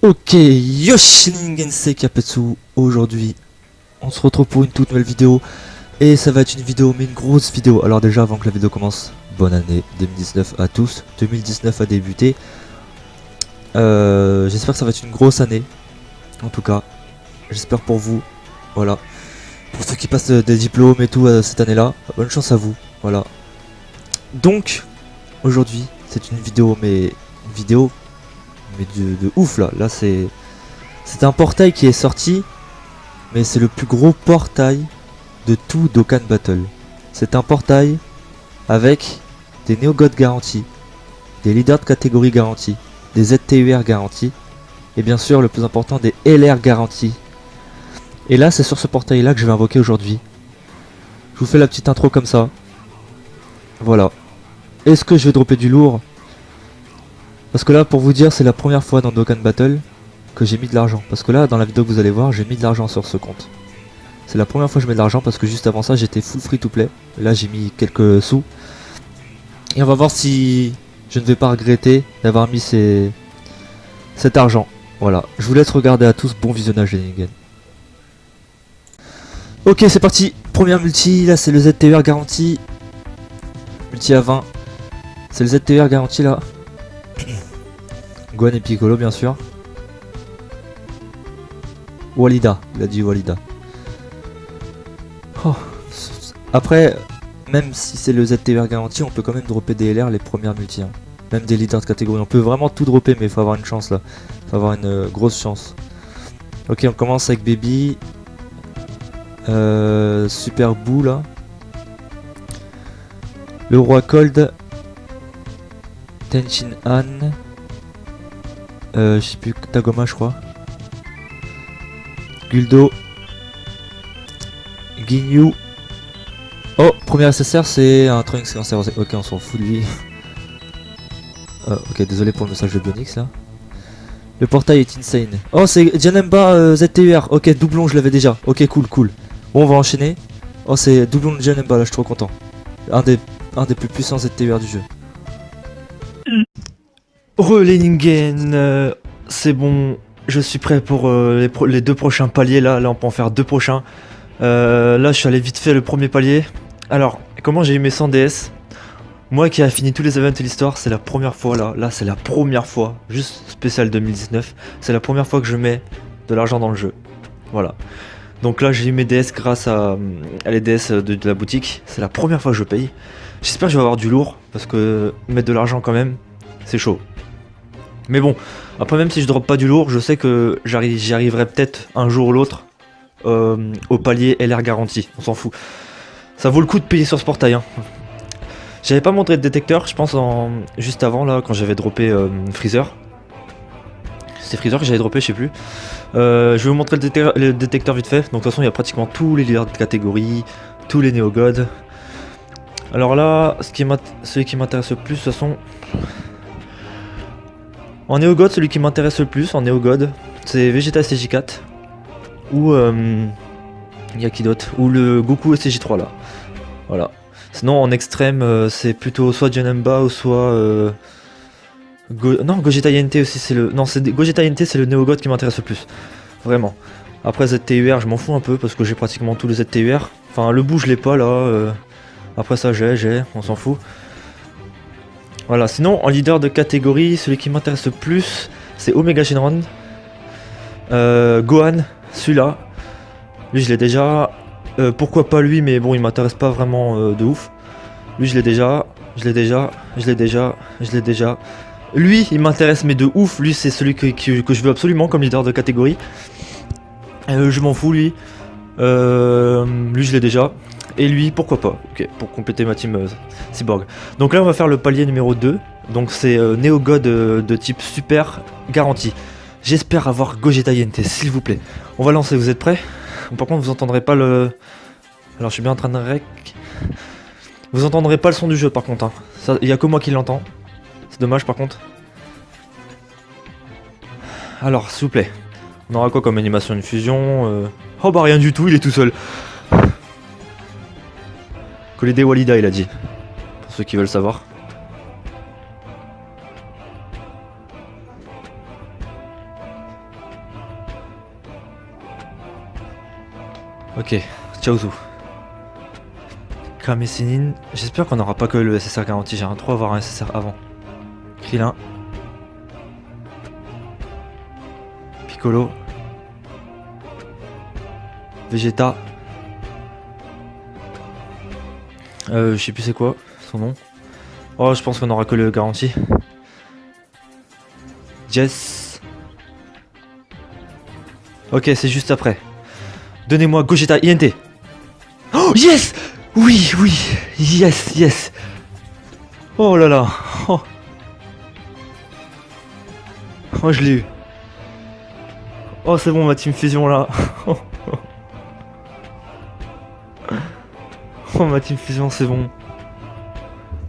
Ok, Yoshilingen Kapetsu. Aujourd'hui, on se retrouve pour une toute nouvelle vidéo. Et ça va être une vidéo, mais une grosse vidéo. Alors déjà, avant que la vidéo commence, bonne année 2019 à tous. 2019 a débuté. J'espère que ça va être une grosse année. En tout cas, j'espère pour vous. Voilà. Pour ceux qui passent des diplômes et tout cette année-là, bonne chance à vous. Voilà. Donc, aujourd'hui, c'est une vidéo, mais de ouf là. Là, c'est un portail qui est sorti, mais c'est le plus gros portail de tout Dokkan Battle. C'est un portail avec des Néo-God garantis, des leaders de catégorie garantis, des ZTUR garantis, et bien sûr le plus important, des LR garantis. Et là, c'est sur ce portail là que je vais invoquer aujourd'hui. Je vous fais la petite intro comme ça. Voilà. Est-ce que je vais dropper du lourd? Parce que là, pour vous dire, c'est la première fois dans Dokkan Battle que j'ai mis de l'argent. Parce que là, dans la vidéo que vous allez voir, j'ai mis de l'argent sur ce compte. C'est la première fois que je mets de l'argent parce que juste avant ça, j'étais full free to play. Là, j'ai mis quelques sous. Et on va voir si je ne vais pas regretter d'avoir mis cet argent. Voilà. Je vous laisse regarder à tous. Bon visionnage, les Ningen. Ok, c'est parti. Première multi. Là, c'est le ZTUR garanti. Multi à 20. C'est le ZTUR garanti là. Gohan et Piccolo, bien sûr. Walida. Il a dit Walida. Oh. Après, même si c'est le ZTUR garanti, on peut quand même dropper des LR les premières multi. Hein. Même des leaders de catégorie. On peut vraiment tout dropper, mais il faut avoir une chance là. Il faut avoir une grosse chance. Ok, on commence avec Baby. Super Boo là. Le roi Cold. Tenshin Han. Je sais plus, Tagoma je crois. Guldo. Ginyu. Oh, premier SSR c'est un Trunks cancer. Ok, on s'en fout de lui. Ok, désolé pour le message de Bionix là. Le portail est insane. Oh, c'est Janemba ZTUR. Ok, doublon, je l'avais déjà. Ok, cool. Bon, on va enchaîner. Oh, c'est doublon de Janemba là, je suis trop content. Un des plus puissants ZTUR du jeu. Ningen, c'est bon. Je suis prêt pour les deux prochains paliers là. Là, on peut en faire deux prochains. Là, je suis allé vite fait le premier palier. Alors, comment j'ai eu mes 100 DS? Moi qui a fini tous les events de l'histoire, c'est la première fois là. Là, c'est la première fois, juste spécial 2019. C'est la première fois que je mets de l'argent dans le jeu. Voilà. Donc là, j'ai eu mes DS grâce à les DS de la boutique. C'est la première fois que je paye. J'espère que je vais avoir du lourd parce que mettre de l'argent quand même, c'est chaud. Mais bon, après même si je drop pas du lourd, je sais que j'y arriverai peut-être un jour ou l'autre au palier LR garanti. On s'en fout. Ça vaut le coup de payer sur ce portail. Hein. J'avais pas montré de détecteur, je pense juste avant là quand j'avais droppé Freezer. C'est Freezer que j'avais droppé, je sais plus. Je vais vous montrer le détecteur vite fait. Donc de toute façon il y a pratiquement tous les leaders de catégorie, tous les Néo-God. Alors là, celui qui m'intéresse le plus, de toute façon. En Néo-God, celui qui m'intéresse le plus en Néo-God, c'est Vegeta SCJ4. Ou il y a qui d'autre? Ou le Goku SCJ3 là. Voilà. Sinon en extrême, c'est plutôt soit Janemba ou soit non, Gogeta INT aussi c'est le. Non, c'est Gogeta INT, c'est le Néo-God qui m'intéresse le plus. Vraiment. Après ZTUR, je m'en fous un peu parce que j'ai pratiquement tous les ZTUR. Enfin le bout je l'ai pas là. Après ça on s'en fout. Voilà, sinon en leader de catégorie, celui qui m'intéresse le plus, c'est Omega Shenron. Gohan, celui-là. Lui je l'ai déjà. Pourquoi pas lui, mais bon il m'intéresse pas vraiment de ouf. Lui je l'ai déjà. Lui il m'intéresse mais de ouf. Lui c'est celui que je veux absolument comme leader de catégorie. Je m'en fous lui. Lui je l'ai déjà. Et lui pourquoi pas. Ok, pour compléter ma team Cyborg. Donc là on va faire le palier numéro 2. Donc c'est Néo-God de type super garanti. J'espère avoir Gogeta INT s'il vous plaît. On va lancer, vous êtes prêts? Par contre vous entendrez pas le... Alors je suis bien en train de rec. Vous entendrez pas le son du jeu par contre. Hein. Il y a que moi qui l'entends. C'est dommage par contre. Alors s'il vous plaît. On aura quoi comme animation? Une fusion Oh bah rien du tout, il est tout seul. Coller des Walida il a dit. Pour ceux qui veulent savoir. Ok, Chaozu. Kame Sennin. J'espère qu'on n'aura pas que le SSR garanti. J'aimerais trop avoir un SSR avant. Krillin. Piccolo. Vegeta. Je sais plus c'est quoi son nom. Oh, je pense qu'on aura que le garanti. Jess. Ok, c'est juste après. Donnez-moi Gogeta INT. Oh, yes! Oui, oui. Yes, yes. Oh là là. Oh, oh je l'ai eu. Oh, c'est bon, ma team fusion là. Oh, ma team fusion, c'est bon.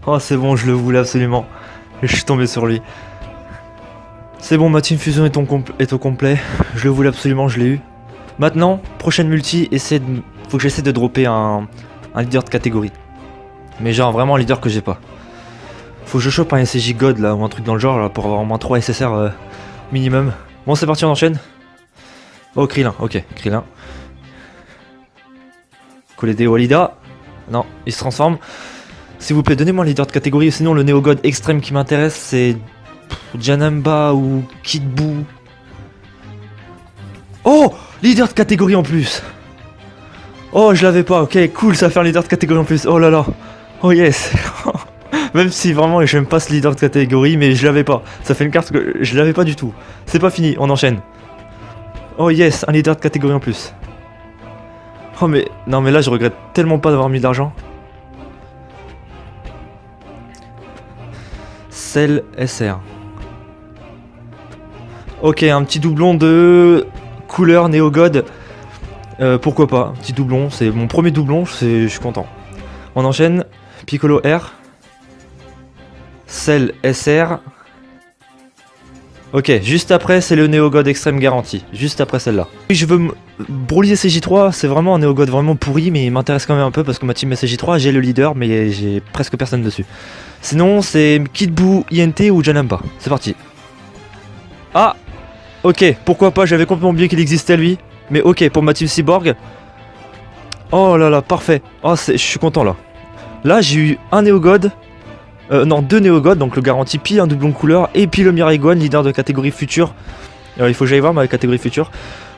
Oh, c'est bon, je le voulais absolument. Et je suis tombé sur lui. C'est bon, ma team fusion est au complet. Je le voulais absolument, je l'ai eu. Maintenant, prochaine multi, faut que j'essaie de dropper un leader de catégorie. Mais genre vraiment un leader que j'ai pas. Faut que je chope un SSJ God là, ou un truc dans le genre là, pour avoir au moins 3 SSR minimum. Bon, c'est parti, on enchaîne. Oh, Krillin, ok, Krillin. Colédé Walida. Non, il se transforme. S'il vous plaît, donnez-moi un leader de catégorie. Sinon, le Neo God extrême qui m'intéresse, c'est Janamba ou Kid Buu. Oh, leader de catégorie en plus. Oh, je l'avais pas. Ok, cool, ça va faire un leader de catégorie en plus. Oh là là. Oh yes. Même si vraiment j'aime pas ce leader de catégorie, mais je l'avais pas. Ça fait une carte que je l'avais pas du tout. C'est pas fini, on enchaîne. Oh yes, un leader de catégorie en plus. Oh mais non, mais là je regrette tellement pas d'avoir mis de l'argent. Cell SR. Ok, un petit doublon de couleur Neo God. Pourquoi pas, un petit doublon, c'est mon premier doublon, je suis content. On enchaîne, Piccolo R. Cell SR. Ok, juste après c'est le Neo God Extreme Garantie, juste après celle-là. Je veux Broly SJ3, c'est vraiment un Neo God vraiment pourri, mais il m'intéresse quand même un peu parce que ma team SJ3, j'ai le leader, mais j'ai presque personne dessus. Sinon c'est Kid Buu, INT ou Janamba, c'est parti. Ah, ok, pourquoi pas, j'avais complètement oublié qu'il existait lui, mais ok, pour ma team Cyborg. Oh là là, parfait, oh, je suis content là. Là j'ai eu un Neo God. Non, 2 Neo God, donc le garantie, puis un doublon couleur, et puis le Mirai Gohan, leader de catégorie future. Il faut que j'aille voir ma catégorie future.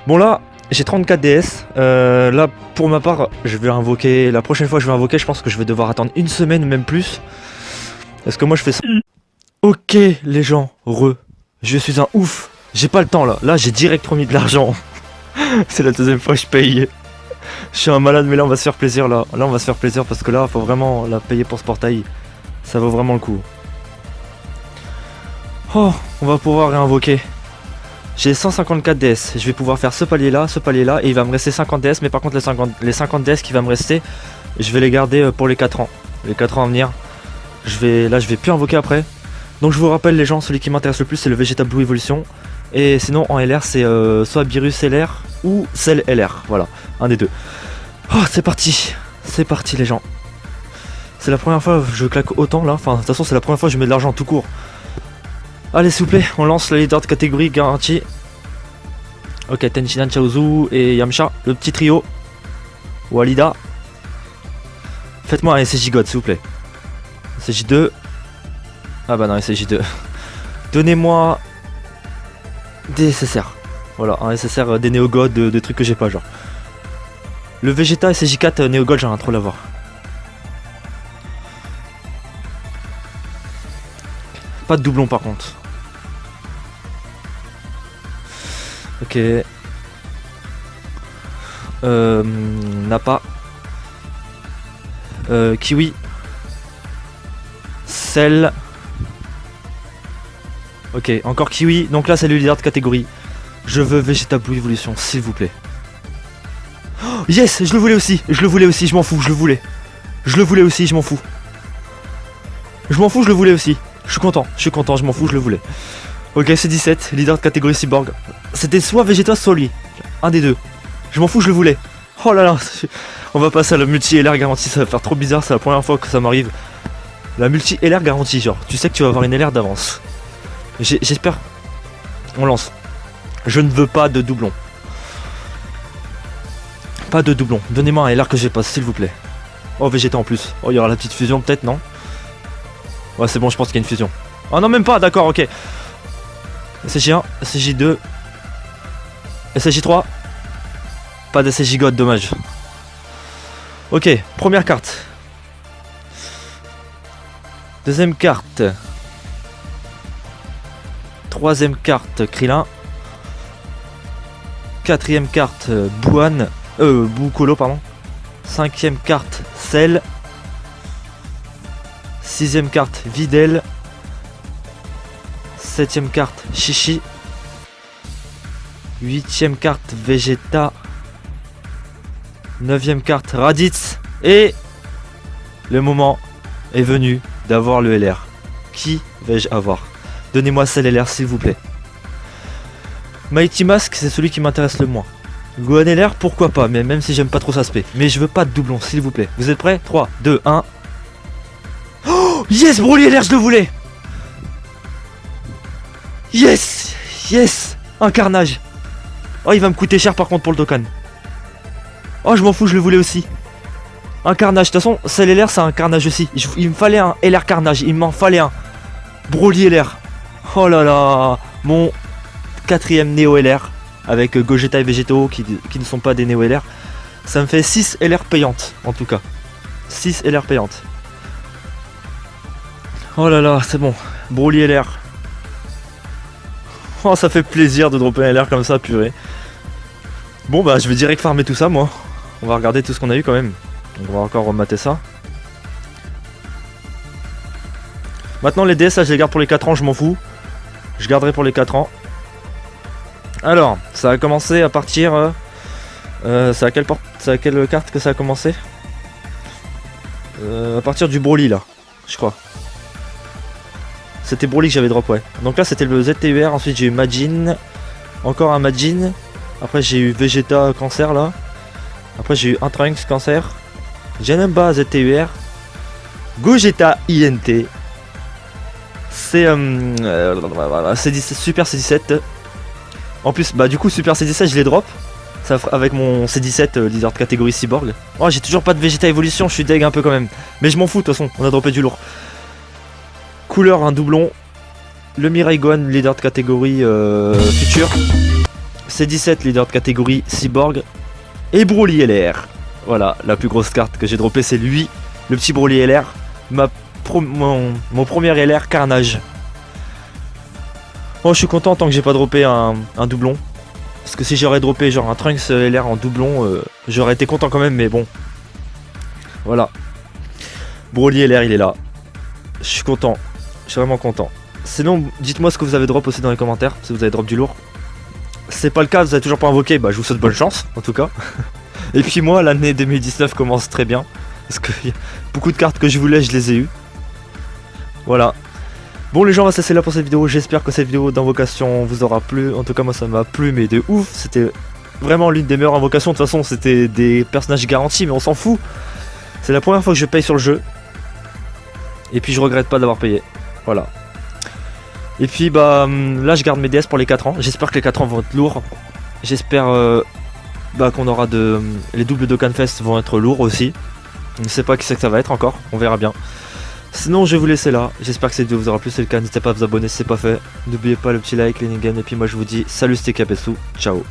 Bon là, j'ai 34 DS. Là, pour ma part, je vais invoquer. La prochaine fois que je vais invoquer, je pense que je vais devoir attendre une semaine, même plus. Est-ce que moi je fais ça? Ok, les gens, je suis un ouf. J'ai pas le temps là. Là, j'ai direct remis de l'argent. C'est la deuxième fois que je paye. Je suis un malade, mais là, on va se faire plaisir là. Là, on va se faire plaisir parce que là, faut vraiment la payer pour ce portail. Ça vaut vraiment le coup. Oh, on va pouvoir réinvoquer. J'ai 154 DS. Je vais pouvoir faire ce palier là, et il va me rester 50 DS. Mais par contre, les 50 DS qui va me rester, je vais les garder pour les 4 ans. Les 4 ans à venir. Là, je vais plus invoquer après. Donc, je vous rappelle, les gens, celui qui m'intéresse le plus, c'est le Vegeta Blue Evolution. Et sinon, en LR, c'est soit Beerus LR ou Cell LR. Voilà, un des deux. Oh, c'est parti. C'est parti, les gens. C'est la première fois que je claque autant là, enfin de toute façon c'est la première fois que je mets de l'argent tout court. Allez s'il vous plaît, on lance le leader de catégorie garantie. Ok, Tenshinhan, Chaozu et Yamcha, le petit trio. Walida. Faites-moi un SSJ God s'il vous plaît. SSJ2. Ah bah non, SSJ2. Donnez-moi des SSR. Voilà, un SSR des Neo God, de trucs que j'ai pas genre. Le Vegeta SSJ4 Neo God, j'aimerais trop l'avoir. Pas de doublon par contre. Ok. Nappa. Kiwi. Cell. Ok, encore Kiwi. Donc là c'est le leader de catégorie. Je veux Vegeta Blue Evolution, s'il vous plaît. Oh, yes, je le voulais aussi. Je le voulais aussi, je m'en fous, je le voulais. Je le voulais aussi, je m'en fous. Je m'en fous, je le voulais aussi. Je suis content, je m'en fous, je le voulais. Ok, c'est 17, leader de catégorie Cyborg. C'était soit Vegeta, soit lui. Un des deux. Je m'en fous, je le voulais. Oh là là, on va passer à la multi-LR garantie, ça va faire trop bizarre, c'est la première fois que ça m'arrive. La multi-LR garantie, genre, tu sais que tu vas avoir une LR d'avance. J'espère. On lance. Je ne veux pas de doublon. Pas de doublon. Donnez-moi un LR que j'ai pas, s'il vous plaît. Oh, Vegeta en plus. Oh, il y aura la petite fusion peut-être, non? Ouais, c'est bon, je pense qu'il y a une fusion. Oh non, même pas, d'accord, ok. SSJ1, SSJ2, SSJ3. Pas d'SSJ God, dommage. Ok, première carte. Deuxième carte. Troisième carte, Krillin. Quatrième carte, Bouan. Boukolo, pardon. Cinquième carte, Cell. Sixième carte, Videl. Septième carte, Chichi. Huitième carte, Vegeta. Neuvième carte, Raditz. Et le moment est venu d'avoir le LR. Qui vais-je avoir? Donnez-moi celle LR s'il vous plaît. Mighty Mask, c'est celui qui m'intéresse le moins. Gohan LR, pourquoi pas, mais même si j'aime pas trop cet aspect. Mais je veux pas de doublon, s'il vous plaît. Vous êtes prêts? 3, 2, 1. Oh yes, Broly LR, je le voulais. Yes. Yes. Un carnage. Oh, il va me coûter cher par contre pour le Dokkan. Oh, je m'en fous, je le voulais aussi. Un carnage, de toute façon, celle LR, c'est un carnage aussi. Il me fallait un LR carnage, il m'en fallait un. Broly LR. Oh là là. Mon quatrième Neo LR. Avec Gogeta et Vegeto qui ne sont pas des Neo LR. Ça me fait 6 LR payantes, en tout cas. 6 LR payantes. Oh là là, c'est bon. Broly LR. Oh, ça fait plaisir de dropper un LR comme ça, purée. Bon, bah, je vais direct farmer tout ça, moi. On va regarder tout ce qu'on a eu quand même. On va encore remater ça. Maintenant, les DS, là, je les garde pour les 4 ans, je m'en fous. Je garderai pour les 4 ans. Alors, ça a commencé à partir... c'est à quelle carte que ça a commencé? À partir du Broly, là, je crois. C'était Broly que j'avais drop, ouais. Donc là, c'était le ZTUR. Ensuite, j'ai eu Majin. Encore un Majin. Après, j'ai eu Vegeta Cancer, là. Après, j'ai eu un Trunks Cancer. Janemba ZTUR. Gogeta INT. C'est... Super C17. En plus, bah du coup, Super C17, je les drop. Ça, avec mon C17 leader de catégorie Cyborg. Oh, j'ai toujours pas de Vegeta Evolution, je suis deg un peu quand même. Mais je m'en fous, de toute façon, on a droppé du lourd. Couleur, un doublon. Le Mirai Gohan, leader de catégorie Future. C17, leader de catégorie Cyborg. Et Broly LR. Voilà, la plus grosse carte que j'ai droppée, c'est lui. Le petit Broly LR. Mon premier LR Carnage. Bon, je suis content tant que j'ai pas droppé un doublon. Parce que si j'aurais droppé genre un Trunks LR en doublon, j'aurais été content quand même, mais bon. Voilà. Broly LR, il est là. Je suis content. Je suis vraiment content. Sinon, dites-moi ce que vous avez drop aussi dans les commentaires, si vous avez drop du lourd. Si c'est pas le cas, vous avez toujours pas invoqué, bah je vous souhaite bonne chance, en tout cas. Et puis moi, l'année 2019 commence très bien. Parce que beaucoup de cartes que je voulais, je les ai eues. Voilà. Bon les gens, on va se laisser là pour cette vidéo. J'espère que cette vidéo d'invocation vous aura plu. En tout cas moi ça m'a plu mais de ouf. C'était vraiment l'une des meilleures invocations. De toute façon c'était des personnages garantis mais on s'en fout. C'est la première fois que je paye sur le jeu. Et puis je regrette pas d'avoir payé. Voilà. Et puis bah là je garde mes DS pour les 4 ans. J'espère que les 4 ans vont être lourds. J'espère qu'on aura de... Les doubles Dokkan Fest vont être lourds aussi. Je ne sais pas qui c'est que ça va être encore. On verra bien. Sinon je vais vous laisser là, j'espère que cette vidéo vous aura plu, si c'est le cas n'hésitez pas à vous abonner si c'est pas fait. N'oubliez pas le petit like, les nigans, et puis moi je vous dis salut c'était Kapetsu, ciao.